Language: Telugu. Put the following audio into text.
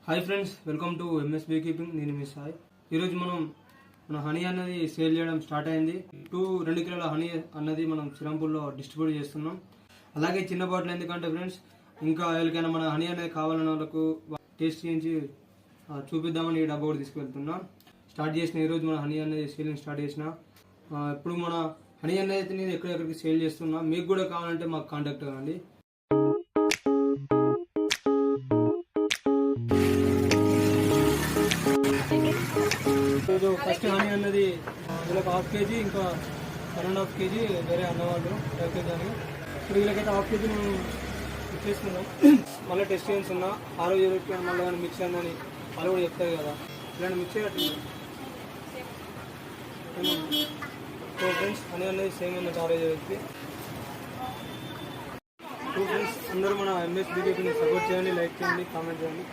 Hi friends, welcome to MS be keeping. నేను మీ సాయి. ఈరోజు మన హనీ అన్నది సేల్ చేయడం స్టార్ట్ అయింది. 2 కిలోల హనీ అన్నది మనం శ్రీరాంపూర్లో డిస్ట్రిబ్యూట్ చేస్తున్నాం. అలాగే చిన్న బాటిల్ ఎందుకంటే ఫ్రెండ్స్, ఇంకా ఎవరికైనా మన హనీ అనేది కావాలన్న వాళ్ళకు టేస్ట్ చేయించి చూపిద్దామని ఈ డబ్బా కూడా తీసుకువెళ్తున్నాం. స్టార్ట్ చేసిన ఈరోజు మన హనీ అనేది సేలింగ్ స్టార్ట్ చేసిన. ఇప్పుడు మన హనీ అనేది నేను ఎక్కడెక్కడికి సేల్ చేస్తున్నా. మీకు కూడా కావాలంటే మాకు కాంటాక్ట్ అవ్వండి. ఫస్ట్ హనీ అన్నది వీళ్ళకి 1/2 kg, ఇంకా 1.5 kg వేరే అన్నవాళ్ళు 5 kg అని. ఇప్పుడు వీళ్ళకైతే 1/2 kg మేము ఇచ్చేస్తున్నాం. మళ్ళీ టెస్ట్ చేయించున్నా. ఆ రోజు మళ్ళీ కానీ మిక్స్ అయిందని వాళ్ళు కూడా చెప్తారు కదా, ఇలాంటి మిక్స్ అయ్యేటట్టు. సో ఫ్రెండ్స్, హనీ అన్నది సేమ్ అన్నట్టు ఆ రోజు వ్యక్తి. సో ఫ్రెండ్స్, అందరూ మన ఎంఎస్ బీకేపీని సపోర్ట్ చేయండి, లైక్ చేయండి, కామెంట్ చేయండి.